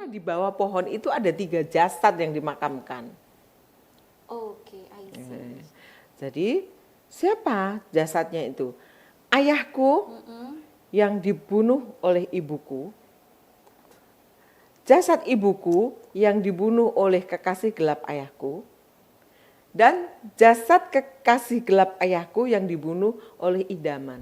karena di bawah pohon itu ada 3 jasad yang dimakamkan. Oke, I see. Jadi siapa jasadnya itu? Ayahku yang dibunuh oleh ibuku, jasad ibuku yang dibunuh oleh kekasih gelap ayahku, dan jasad kekasih gelap ayahku yang dibunuh oleh idaman.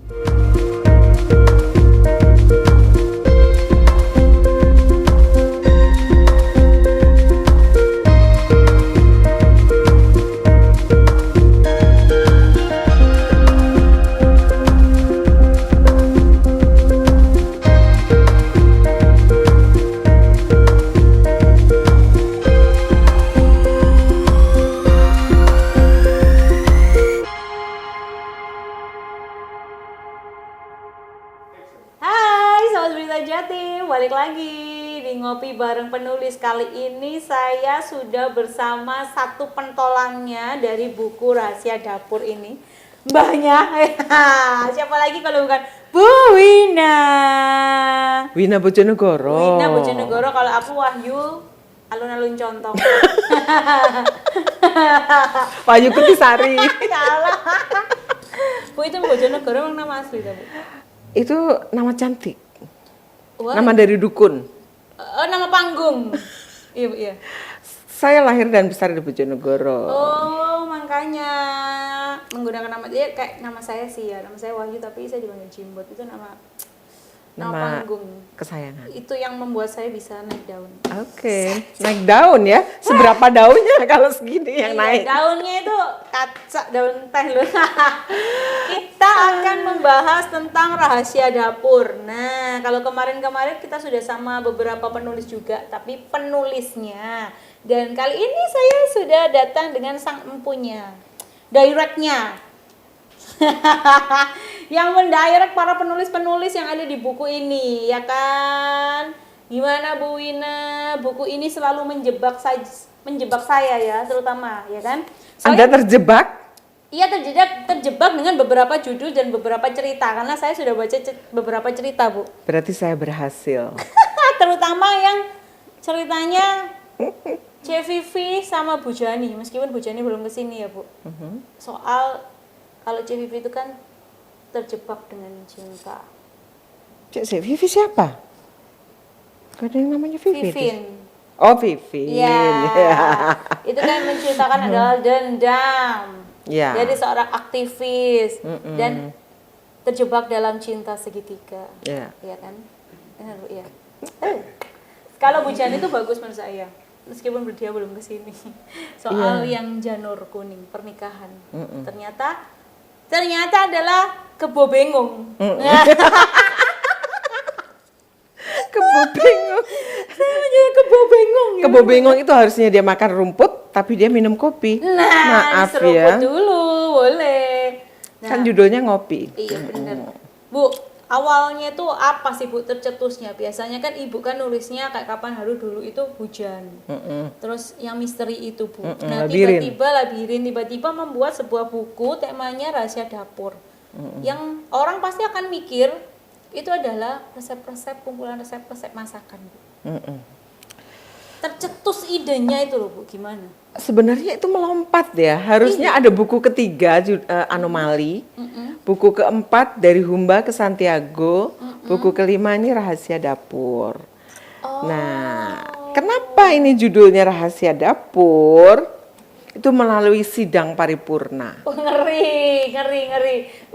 Hai Sobat Berita Jatim, balik lagi di Ngopi Bareng Penulis. Kali ini saya sudah bersama satu pentolangnya dari buku Rahasia Dapur ini, mbahnya. Siapa lagi kalau bukan Bu Wina. Wina Bojonegoro. Wina Bojonegoro, kalau aku Wahyu alun-alun Contong. Wahyu Kutisari. Salah. Bu, itu Bojonegoro memang nama asli tak, Bu? Itu nama cantik. Wah. Nama dari dukun. Oh, nama panggung. Iya, Bu, iya. Saya lahir dan besar di Bojonegoro. Oh, makanya menggunakan nama dia kayak nama saya sih ya. Nama saya Wahyu tapi saya dipanggil Jimbot. Itu nama panggung. Kesayangan. Itu yang membuat saya bisa naik daun. Oke, naik daun ya. Seberapa daunnya kalau segini yang Iya, naik? daunnya itu kaca, daun teh loh. Kita akan membahas tentang rahasia dapur. Nah, kalau kemarin-kemarin kita sudah sama beberapa penulis juga, tapi penulisnya. Dan kali ini saya sudah datang dengan sang empunya, directnya. Yang mendirect para penulis-penulis yang ada di buku ini, ya kan? Gimana Bu Wina? Buku ini selalu menjebak saya ya, terutama, ya kan? Anda terjebak? Iya, terjebak dengan beberapa judul dan beberapa cerita, karena saya sudah baca beberapa cerita, Bu. Berarti saya berhasil. Terutama yang ceritanya CVV sama Bu Jani, meskipun Bu Jani belum kesini ya, Bu. Soal kalau CVV itu kan terjebak dengan cinta. Cek Vivi siapa? Gak ada yang namanya Vivi. Vivin. Oh, Vivin. Iya. Itu kan menceritakan adalah dendam. Ya. Jadi seorang aktivis dan terjebak dalam cinta segitiga. Ya. Iya kan? Benar, Bu, iya. Kalau Bu Jani itu bagus menurut saya. Meskipun dia belum kesini. Soal yang janur kuning, pernikahan. Ternyata adalah kebo bengong. Kebo bengong. Saya menjadi kebo bengong. Kebo bengong itu harusnya dia makan rumput, tapi dia minum kopi. Nah, maaf seruput ya. dulu, boleh. Nah, Kan judulnya ngopi. iya benar. Bu, awalnya itu apa sih Bu tercetusnya? Biasanya kan Ibu kan nulisnya kayak Kapan Haru dulu itu hujan. Terus yang misteri itu, Bu. Nah, tiba-tiba tiba-tiba membuat sebuah buku temanya Rahasia Dapur. Yang orang pasti akan mikir itu adalah resep-resep, kumpulan resep-resep masakan, Bu. Tercetus idenya itu loh, Bu, gimana? Sebenarnya itu melompat ya. Harusnya ada buku ketiga, Anomali. Buku keempat dari Humba ke Santiago. Buku kelima ini Rahasia Dapur. Nah, kenapa ini judulnya Rahasia Dapur? Itu melalui sidang paripurna. Oh, ngeri.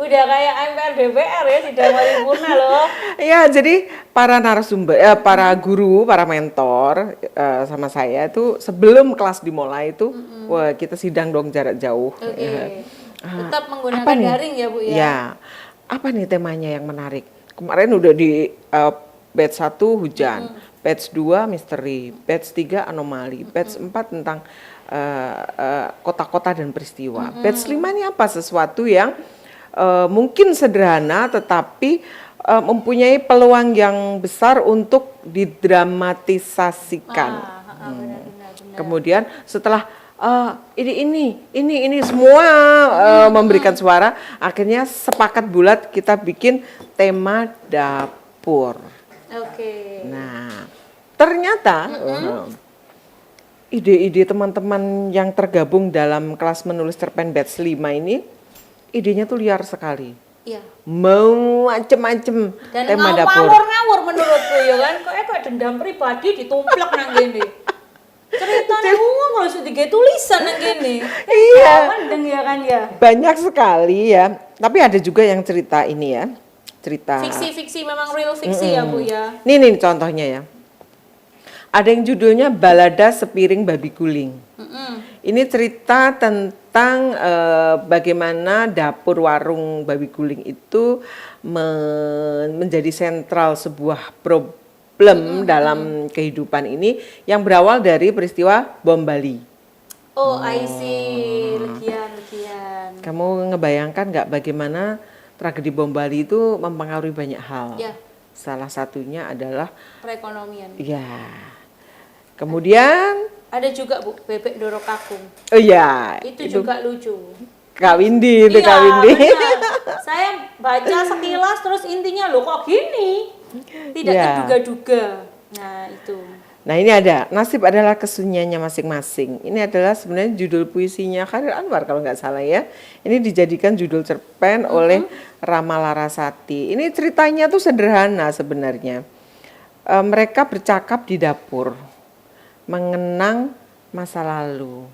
Udah kayak MPR DPR ya, sidang paripurna loh. Ya, jadi para narasumber, para guru, para mentor sama saya itu sebelum kelas dimulai itu, wah kita sidang dong jarak jauh. Oke. Tetap menggunakan daring ya, Bu ya? Ya, apa nih temanya yang menarik? Kemarin udah di batch 1 hujan, batch 2 misteri, batch 3 anomali, batch 4 tentang kota-kota dan peristiwa. Batch 5 ini apa? Sesuatu yang mungkin sederhana tetapi mempunyai peluang yang besar untuk didramatisasikan. Benar. Kemudian setelah ini semua memberikan suara, akhirnya sepakat bulat kita bikin tema dapur. Oke. Nah, ternyata ide-ide teman-teman yang tergabung dalam kelas menulis cerpen batch 5 ini, idenya tuh liar sekali. Iya. Mau macem-macem Dan tema dapur. ngawur menurutku ya kan, kok dendam pribadi ditumplek nang gini. Ceritanya harus digawe tulisan nang gini. Iya. Mendeng ya kan ya. Banyak sekali ya. Tapi ada juga yang cerita ini ya. Cerita Fiksi-fiksi memang real fiksi ya Bu ya. Nih contohnya ya. Ada yang judulnya Balada Sepiring Babi Guling. Ini cerita tentang bagaimana dapur warung babi guling itu menjadi sentral sebuah problem dalam kehidupan ini yang berawal dari peristiwa bom Bali. Oh, I see. Legian. Kamu ngebayangkan nggak bagaimana tragedi bom Bali itu mempengaruhi banyak hal? Ya. Salah satunya adalah Perekonomian. ya. Kemudian ada juga Bu, bebek dorok kakung. oh ya, Itu juga lucu. Kak Windy itu Iya, Kak Windy. benar. Saya baca sekilas terus intinya loh kok gini. Tidak Ya. terduga-duga. Nah, itu. Nah ini ada, nasib adalah kesunyiannya masing-masing. Ini adalah sebenarnya judul puisinya Chairil Anwar kalau nggak salah ya. Ini dijadikan judul cerpen oleh Rama Larasati. Ini ceritanya tuh sederhana sebenarnya. Mereka bercakap di dapur, mengenang masa lalu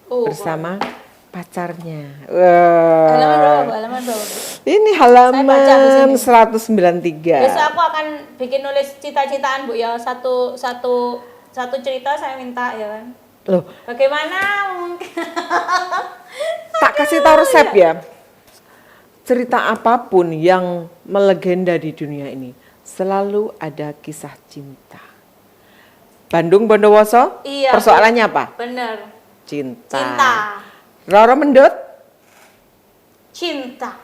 bersama pacarnya. Halaman berapa, Bu? Ini Saya baca di halaman sini. 193. Besok aku akan bikin nulis cita-citaan Bu ya. Satu cerita saya minta ya kan. Loh, Bagaimana mungkin tak kasih tahu resep ya. Cerita apapun yang melegenda di dunia ini selalu ada kisah cinta. Bandung Bondowoso, Iya, persoalannya apa? bener. Cinta. Roro Mendut, Cinta.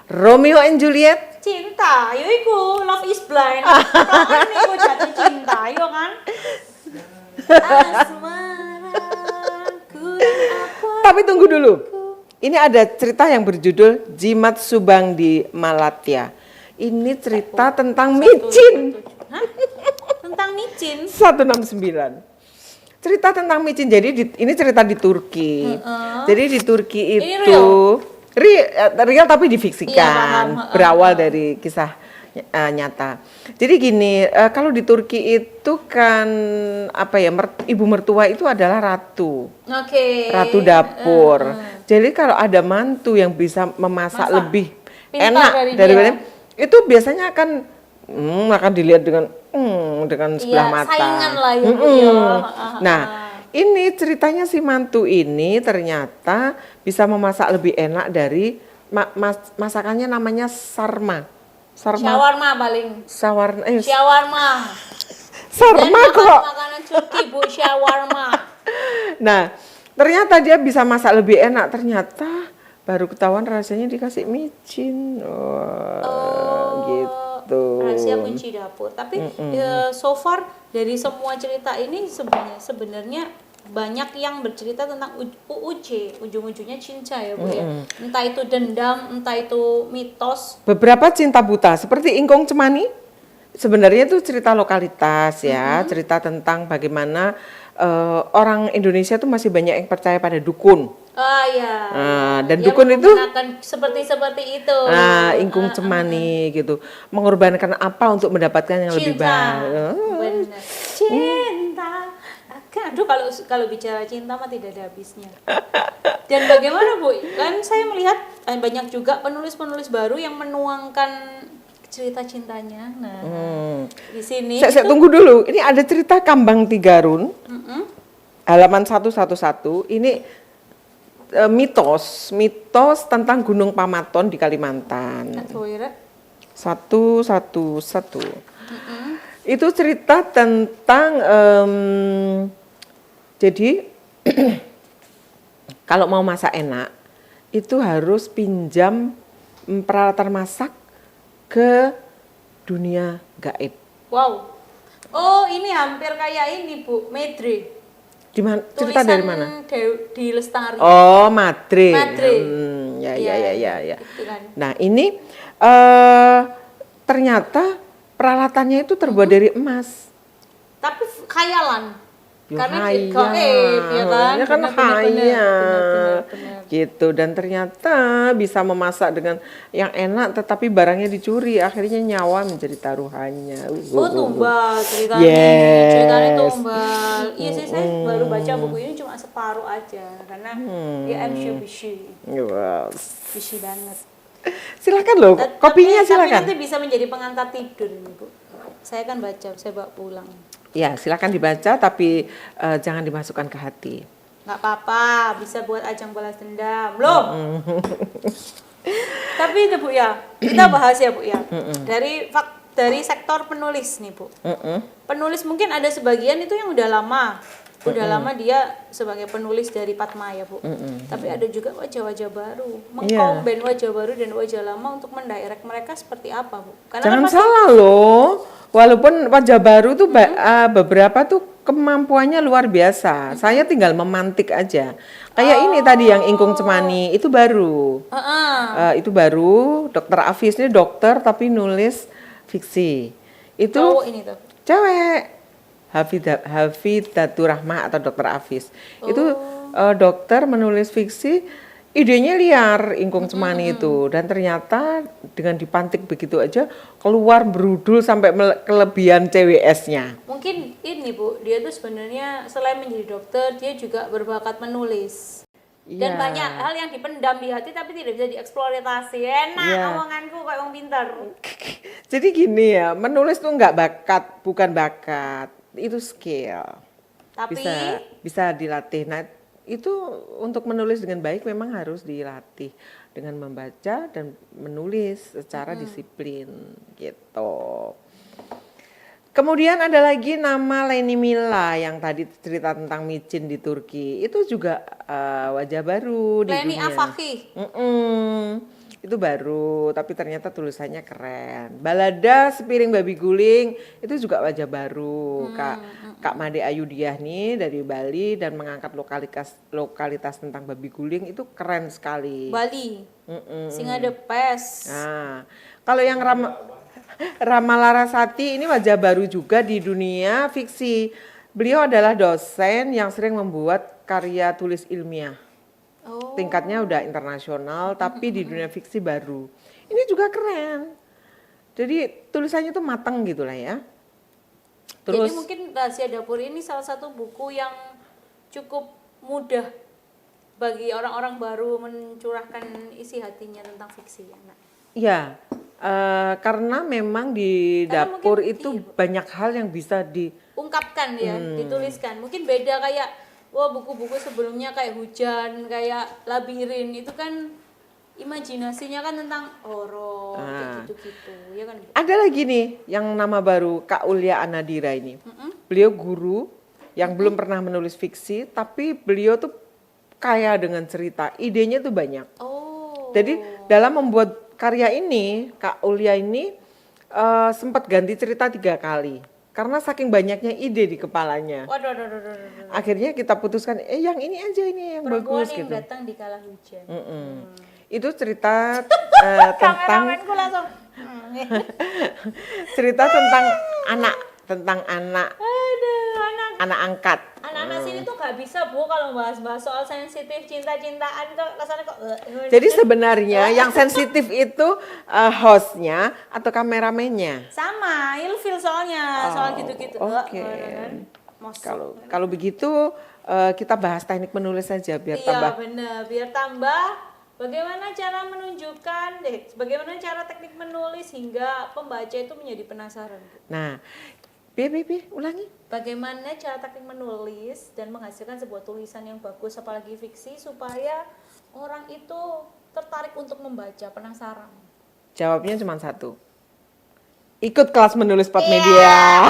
Romeo and Juliet, Cinta. Yo iku Love is Blind. Kan iku jatuh cinta, yo kan? Asmaraku apa? tapi tunggu dulu. Ini ada cerita yang berjudul Jimat Subang di Malatya. Ini cerita tentang micin. Hah? Tentang micin. 169. Cerita tentang micin. Jadi ini cerita di Turki. Jadi di Turki Ini itu real tapi difiksikan. Iya, paham. Berawal dari kisah nyata. Jadi gini, kalau di Turki itu kan apa ya, ibu mertua itu adalah ratu. Oke. Ratu dapur. Jadi kalau ada mantu yang bisa memasak lebih Pintar enak dari daripada dia. itu biasanya akan dilihat dengan sebelah Iya, mata. saingan lah ya, Bu, ya. Nah, ini ceritanya si mantu ini ternyata bisa memasak lebih enak dari masakannya namanya sarma. Shawarma paling. Shawarma Dan kok. makanan Turki Bu, shawarma. Nah, ternyata dia bisa masak lebih enak. Ternyata baru ketahuan rasanya dikasih micin. Gitu. Rahasia kunci dapur. Tapi so far dari semua cerita ini sebenarnya banyak yang bercerita tentang UUC, ujung-ujungnya cinta ya Bu ya. Entah itu dendam, entah itu mitos. Beberapa cinta buta seperti Ingkung Cemani. Sebenarnya itu cerita lokalitas ya, cerita tentang bagaimana orang Indonesia tuh masih banyak yang percaya pada dukun. Ya. Dan Dia dukun itu menggunakan seperti itu. Ingkung Cemani gitu, mengorbankan apa untuk mendapatkan yang lebih baik. Benar. Cinta. Aduh, kalau bicara cinta mah tidak ada habisnya. Dan bagaimana Bu? Kan saya melihat banyak juga penulis-penulis baru yang menuangkan cerita cintanya. Nah, di sini Saya tunggu dulu. Ini ada cerita Kambang Tigarun. Halaman 111. Ini mitos tentang Gunung Pamaton di Kalimantan. 111. Itu cerita tentang jadi kalau mau masak enak itu harus pinjam peralatan masak ke dunia gaib. Wow. Oh, ini hampir kayak ini Bu, Medre. Di mana? Cerita dari mana? Di Lestari. Oh, Madre. Madre. Ya. Itu kan. Nah, ini ternyata peralatannya itu terbuat dari emas. Tapi khayalan. Ya, Karena hayal. gaib ya kan. Ya kan Benar. gitu, dan ternyata bisa memasak dengan yang enak tetapi barangnya dicuri, akhirnya nyawa menjadi taruhannya. Oh, tumbal ceritanya. Yes. Ceritanya tumbal. Iya sih, saya baru baca buku ini cuma separuh aja karena ya I'm sure busy banget. Silakan loh, kopinya Tapi silakan. nanti bisa menjadi pengantar tidur ini, Bu. Saya kan baca, saya bawa pulang. Ya, silakan dibaca tapi jangan dimasukkan ke hati. Nggak apa-apa, bisa buat ajang balas dendam. Belum. Tapi itu Bu ya, kita bahas ya Bu ya. Dari sektor penulis nih Bu. Penulis mungkin ada sebagian itu yang udah lama. Lama dia sebagai penulis dari Padma ya Bu. Tapi ada juga wajah-wajah baru. Mengkomben wajah baru dan wajah lama untuk mendirect mereka seperti apa Bu? Karena Jangan kan salah loh, walaupun wajah baru tuh beberapa tuh kemampuannya luar biasa. Saya tinggal memantik aja. Kayak ini tadi yang Ingkung Cemani, itu baru. Itu baru, Dokter Afis ini dokter tapi nulis fiksi. Itu cowok ini tuh. cewek. Hafidatur Rahmah atau Dokter Afis. Itu dokter menulis fiksi, idenya liar Ingkung Cemani itu, dan ternyata dengan dipantik begitu aja keluar berudul sampai kelebihan CWS-nya. Mungkin ini Bu, dia tuh sebenarnya selain menjadi dokter, dia juga berbakat menulis. Dan banyak hal yang dipendam di hati tapi tidak bisa dieksploitasi. Enak omonganku kayak orang pintar. Jadi gini ya, menulis tuh nggak bakat, bukan bakat, itu skill. Tapi bisa dilatih. Nah, itu untuk menulis dengan baik memang harus dilatih dengan membaca dan menulis secara disiplin gitu. Kemudian ada lagi nama Leni Mila yang tadi cerita tentang micin di Turki. Itu juga wajah baru di Leni dunia. Afaki. Itu baru, tapi ternyata tulisannya keren. Balada Sepiring Babi Guling itu juga wajah baru. Kak Made Ayudiah nih dari Bali dan mengangkat lokalitas tentang babi guling itu keren sekali. Bali. Singa the Pes. Nah, kalau yang Rama Larasati ini wajah baru juga di dunia fiksi. Beliau adalah dosen yang sering membuat karya tulis ilmiah. Tingkatnya udah internasional, tapi di dunia fiksi baru. Ini juga keren. Jadi tulisannya tuh matang gitu lah ya. Terus, jadi mungkin Rahasia Dapur ini salah satu buku yang cukup mudah bagi orang-orang baru mencurahkan isi hatinya tentang fiksi. Ya, karena memang di dapur itu banyak hal yang bisa diungkapkan ya, dituliskan. Mungkin beda kayak buku-buku sebelumnya kayak Hujan, kayak Labirin itu kan imajinasinya kan tentang horor kayak gitu-gitu, ya kan? Ada lagi nih yang nama baru Kak Ulia Anadira ini. Beliau guru yang belum pernah menulis fiksi, tapi beliau tuh kaya dengan cerita, idenya tuh banyak. Jadi dalam membuat karya ini, Kak Ulia ini sempat ganti cerita 3 kali. Karena saking banyaknya ide di kepalanya. Waduh. Akhirnya kita putuskan, yang ini aja, ini yang Perempuan bagus yang gitu. datang di kala hujan. Itu cerita tentang cerita tentang anak angkat. Anak-anak sini tuh gak bisa Bu kalau bahas-bahas soal sensitif cinta-cintaan itu rasanya kok. Jadi sebenarnya yang sensitif itu hostnya atau kameramennya. Sama, ilfil soalnya soal gitu-gitu. Oke. Kalau begitu kita bahas teknik menulis saja biar tambah. Iya benar, biar tambah bagaimana cara menunjukkan bagaimana cara teknik menulis hingga pembaca itu menjadi penasaran. Nah, ulangi. Bagaimana cara teknik menulis dan menghasilkan sebuah tulisan yang bagus apalagi fiksi supaya orang itu tertarik untuk membaca, penasaran. Jawabnya cuma satu. Ikut kelas menulis Podmedia.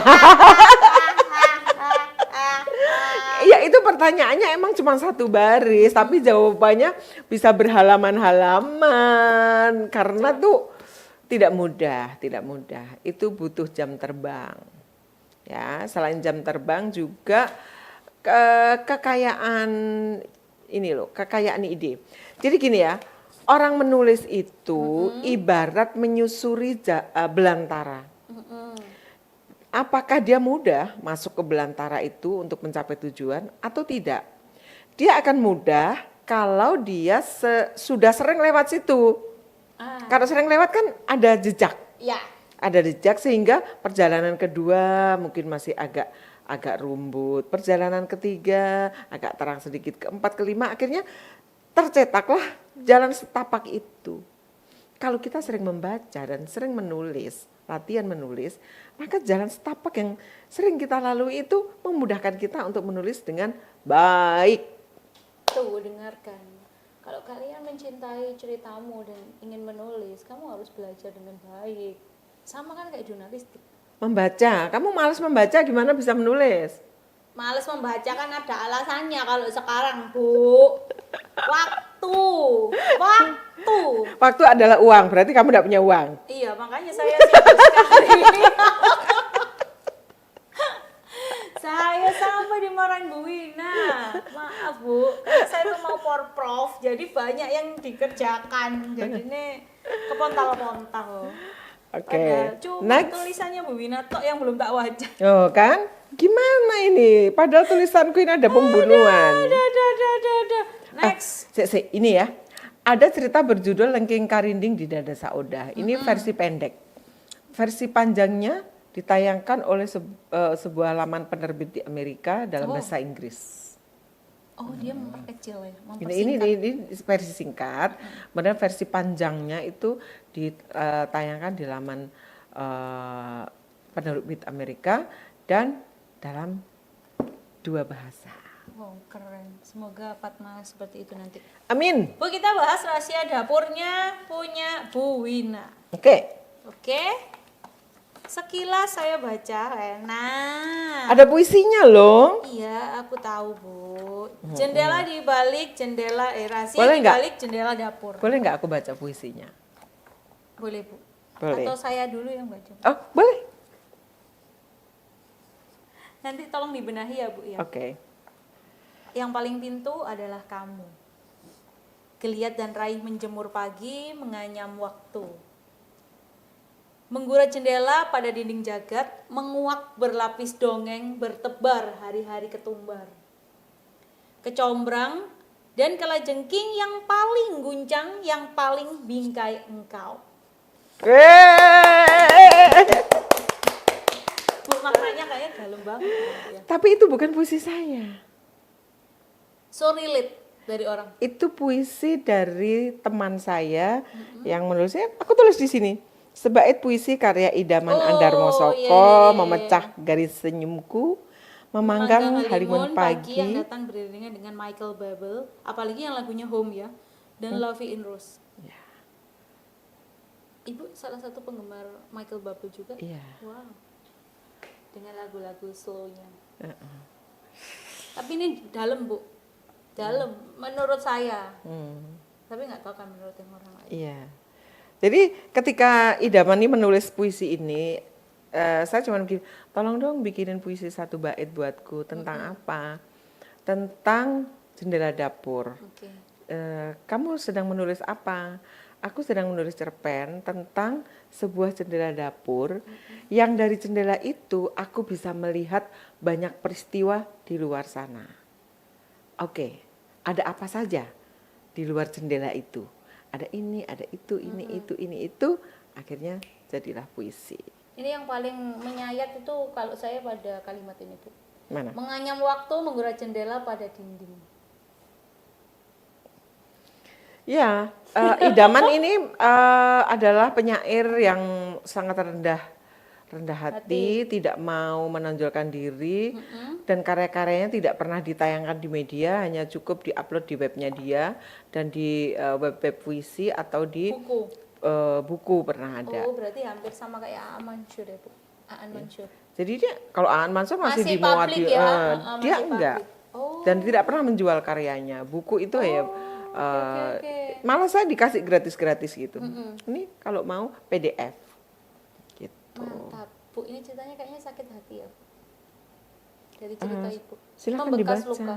Ya itu pertanyaannya emang cuma 1 baris, tapi jawabannya bisa berhalaman-halaman karena tuh tidak mudah. Itu butuh jam terbang. Ya, selain jam terbang juga kekayaan ide. Jadi gini ya, orang menulis itu ibarat menyusuri belantara. apakah dia mudah masuk ke belantara itu untuk mencapai tujuan atau tidak? Dia akan mudah kalau dia sudah sering lewat situ. Kalau sering lewat kan ada jejak. Ya. Ada jejak sehingga perjalanan kedua mungkin masih agak rumbut. Perjalanan ketiga agak terang sedikit. Keempat, kelima akhirnya tercetaklah jalan setapak itu. Kalau kita sering membaca dan sering menulis, latihan menulis, maka jalan setapak yang sering kita lalui itu memudahkan kita untuk menulis dengan baik. Tuh, dengarkan. Kalau kalian mencintai ceritamu dan ingin menulis, kamu harus belajar dengan baik. Sama kan kayak jurnalistik. Membaca, kamu malas membaca gimana bisa menulis? Males membaca kan ada alasannya kalau sekarang, Bu. Waktu Adalah uang, berarti kamu tidak punya uang. Iya, makanya saya sibuk sekali. Saya sampai dimarahin Bu Wina. Maaf Bu, karena saya tuh mau porprov, jadi banyak yang dikerjakan. Jadi ini kepontal-pontal. Oke. Cuma tulisannya Bu Wina tok yang belum tak baca. Oh kan? Gimana ini? Padahal tulisanku ini ada pembunuhan. Ada. Next. Ini ya. Ada cerita berjudul Lengking Karinding di Dada Saudah. Ini versi pendek. Versi panjangnya ditayangkan oleh sebuah laman penerbit di Amerika dalam bahasa Inggris. Oh, dia memperkecil ya, Ini versi singkat. Kemudian versi panjangnya itu ditayangkan di laman penerbit Amerika dan dalam 2 bahasa. Wow, keren. Semoga Fatma seperti itu nanti. Amin. Bu, kita bahas rahasia dapurnya punya Bu Wina. Oke. Sekilas saya baca, nah. Ada puisinya loh. Iya, aku tahu Bu. Jendela di balik jendela, rahasia Boleh di balik jendela dapur. Boleh nggak aku baca puisinya? Boleh Bu. Boleh. Atau saya dulu yang baca. Oh, boleh. Nanti tolong dibenahi ya Bu ya. Oke. Yang paling pintu adalah kamu. Geliat dan raih menjemur pagi, menganyam waktu. Menggurat jendela pada dinding jagat, menguak berlapis dongeng, bertebar hari-hari ketumbar. Kecombrang dan kalajengking yang paling guncang, yang paling bingkai engkau. Bu, maknanya kayaknya dalam banget. Ya. Tapi itu bukan puisi saya. So relate dari orang. Itu puisi dari teman saya yang menulisnya. Aku tulis di sini. Sebait puisi karya idaman Andarmo Soko, memecah garis senyumku, memanggang halimun pagi. Yang datang beriringan dengan Michael Bublé, apalagi yang lagunya Home ya, dan Love in Rose. Ya. Ibu salah satu penggemar Michael Bublé juga. Iya. Wow. Dengan lagu-lagu slow-nya. Tapi ini dalam Bu, dalam menurut saya. Tapi nggak tahu kan menurut yang orang lain. Iya. Jadi ketika idaman ini menulis puisi ini, saya cuma bikin, tolong dong bikinin puisi 1 bait buatku tentang apa? Tentang jendela dapur. Okay. Kamu sedang menulis apa? Aku sedang menulis cerpen tentang sebuah jendela dapur yang dari jendela itu aku bisa melihat banyak peristiwa di luar sana. Oke, ada apa saja di luar jendela itu? Ada ini, ada itu, ini itu, akhirnya jadilah puisi. Ini yang paling menyayat itu kalau saya pada kalimat ini Bu. Mana? Menganyam waktu, menggurat jendela pada dinding. Ya, idaman ini adalah penyair yang sangat rendah hati, tidak mau menonjolkan diri, dan karya-karyanya tidak pernah ditayangkan di media, hanya cukup diupload di webnya dia dan di web puisi atau di buku pernah ada. Oh, berarti hampir sama kayak Aan Mansur ya Bu? Aan Mansur. Jadi dia kalau Aan Mansur masih dimuat publik ya? Dia enggak. Dan tidak pernah menjual karyanya. Buku itu Okay. Malah saya dikasih gratis-gratis gitu. Ini kalau mau PDF. Gitu. Mantap. Bu, ini ceritanya kayaknya sakit hati ya. Dari cerita Ibu. Silakan Membekas dibaca. luka.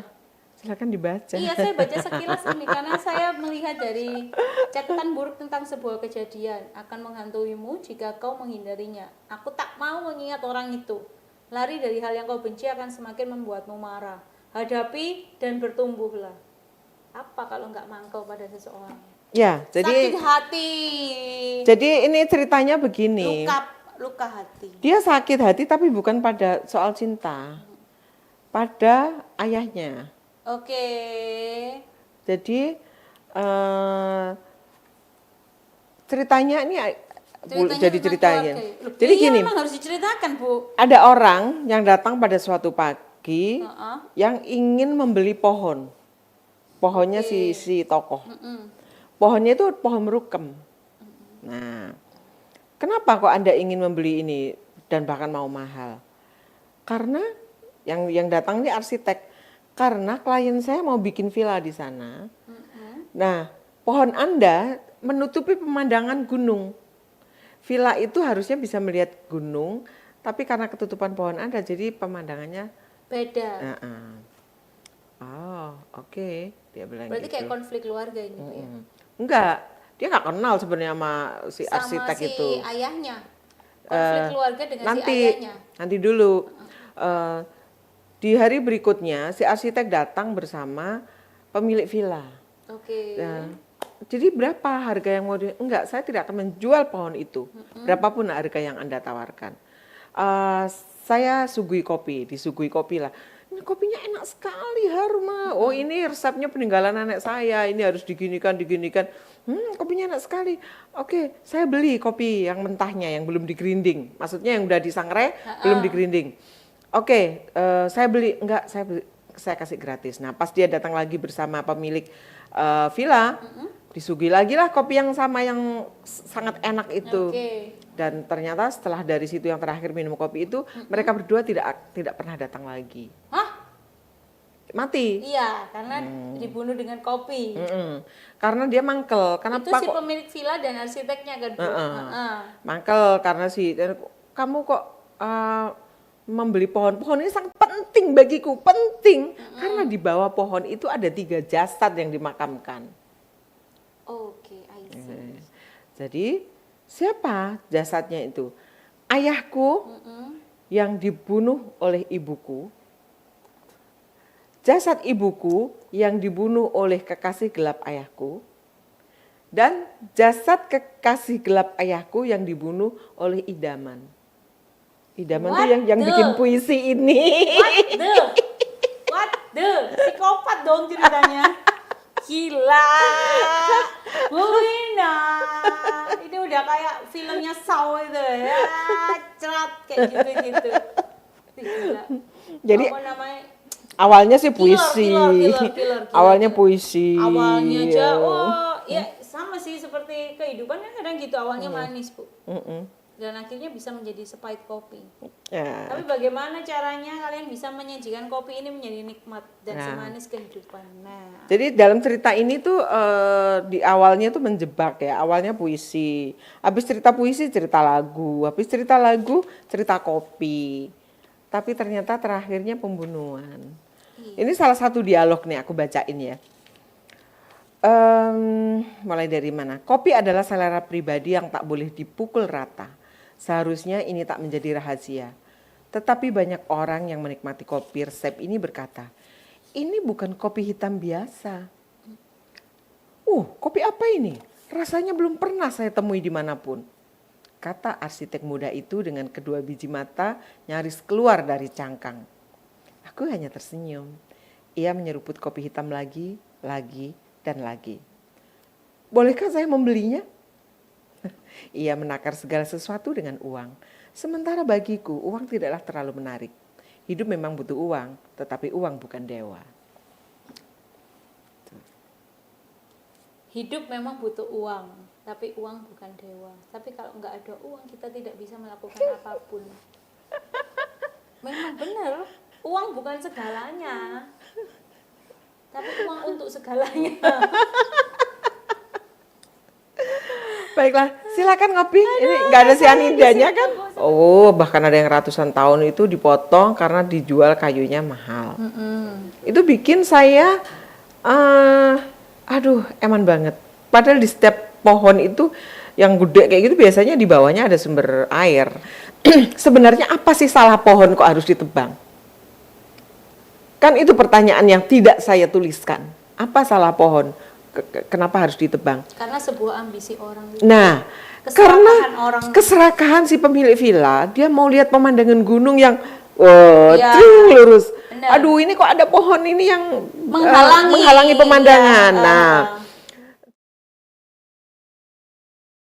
Silakan dibaca. Iya, saya baca sekilas ini karena saya melihat dari catatan buruk tentang sebuah kejadian akan menghantuimu jika kau menghindarinya. Aku tak mau mengingat orang itu. Lari dari hal yang kau benci akan semakin membuatmu marah. Hadapi dan bertumbuhlah. Apa kalau nggak mangkel pada seseorang? Ya, jadi sakit hati. Jadi ini ceritanya begini. Luka hati. Dia sakit hati tapi bukan pada soal cinta. Pada ayahnya. Oke. Jadi ceritanya ini jadi ceritanya. Jadi iya, gini, memang harus diceritakan, Bu. ada orang yang datang pada suatu pagi yang ingin membeli pohon. Pohonnya si tokoh. Pohonnya itu pohon merukem. Nah, kenapa kok Anda ingin membeli ini dan bahkan mau mahal? Karena yang datang ini arsitek. Karena klien saya mau bikin villa di sana. Nah, pohon Anda menutupi pemandangan gunung. Villa itu harusnya bisa melihat gunung, tapi karena ketutupan pohon Anda, jadi pemandangannya beda. Oh, oke. Dia bilang berarti gitu. Kayak konflik keluarga ini, ya? Enggak, dia nggak kenal sebenarnya sama si arsitek si itu. Ayahnya. Konflik keluarga dengan si ayahnya. Nanti dulu. Di hari berikutnya si arsitek datang bersama pemilik villa. Oke. Nah, jadi berapa harga yang mau enggak, saya tidak akan menjual pohon itu. Berapapun harga yang Anda tawarkan. Saya suguhi kopi, disuguhi kopi lah. Ini kopinya enak sekali, harum. Oh, ini resepnya peninggalan nenek saya. Ini harus diginikan. Kopinya enak sekali. Oke, saya beli kopi yang mentahnya, yang belum digrinding. Maksudnya yang udah disangrai, belum digrinding. Oke, saya beli. Enggak, saya kasih gratis. Nah, pas dia datang lagi bersama pemilik villa, disuguhi lagi lah kopi yang sama yang sangat enak itu. Dan ternyata setelah dari situ yang terakhir minum kopi itu, mereka berdua tidak pernah datang lagi. Hah? Mati. Iya, karena dibunuh dengan kopi. Karena dia mangkel. Kenapa itu si pemilik villa dan arsiteknya kan, Bu? Mangkel karena kamu kok membeli pohon ini sangat penting bagiku, penting. Karena di bawah pohon itu ada 3 jasad yang dimakamkan. Oke, I see. Jadi siapa jasadnya itu? Ayahku yang dibunuh oleh ibuku. Jasad ibuku yang dibunuh oleh kekasih gelap ayahku. Dan jasad kekasih gelap ayahku yang dibunuh oleh idaman. Idaman tuh yang bikin puisi ini. What the? Psikopat dong ceritanya. Gila. Bu Wina. Ini udah kayak filmnya Saw itu ya. Cerat kayak gitu-gitu. Gila. Jadi apa namanya? Awalnya sih puisi. Killer. Awalnya puisi. Awalnya aja, ya sama sih seperti kehidupan kan kadang gitu. Awalnya manis, Bu. Dan akhirnya bisa menjadi sepahit kopi. Ya. Tapi bagaimana caranya kalian bisa menyajikan kopi ini menjadi nikmat dan semanis kehidupan? Nah. Jadi dalam cerita ini tuh di awalnya tuh menjebak ya. Awalnya puisi, habis cerita puisi cerita lagu, habis cerita lagu cerita kopi. Tapi ternyata terakhirnya pembunuhan. Ini salah satu dialog nih aku bacain ya. Mulai dari mana? Kopi adalah selera pribadi yang tak boleh dipukul rata. Seharusnya ini tak menjadi rahasia. Tetapi banyak orang yang menikmati kopi resep ini berkata, ini bukan kopi hitam biasa. Kopi apa ini? Rasanya belum pernah saya temui dimanapun. Kata arsitek muda itu dengan kedua biji mata nyaris keluar dari cangkang. Aku hanya tersenyum. Ia menyeruput kopi hitam lagi, dan lagi. Bolehkah saya membelinya? Ia menakar segala sesuatu dengan uang. Sementara bagiku, uang tidaklah terlalu menarik. Hidup memang butuh uang, tetapi uang bukan dewa. Hidup memang butuh uang, tapi uang bukan dewa. Tapi kalau nggak ada uang, kita tidak bisa melakukan apapun. Memang benar, uang bukan segalanya. Tapi uang untuk segalanya. Baiklah, silakan ngopi. Ini nggak ada sianidanya kan? Bahkan ada yang ratusan tahun itu dipotong karena dijual kayunya mahal. Itu bikin saya, eman banget. Padahal di setiap pohon itu yang gede kayak gitu biasanya di bawahnya ada sumber air. Sebenarnya apa sih salah pohon kok harus ditebang? Kan itu pertanyaan yang tidak saya tuliskan. Apa salah pohon? Kenapa harus ditebang? Karena sebuah ambisi orang. Nah, Keserakahan karena orang. keserakahan si pemilik villa, dia mau lihat pemandangan gunung yang Iya. lurus. Benar. Aduh, ini kok ada pohon ini yang Menghalangi pemandangan. Iya. Nah,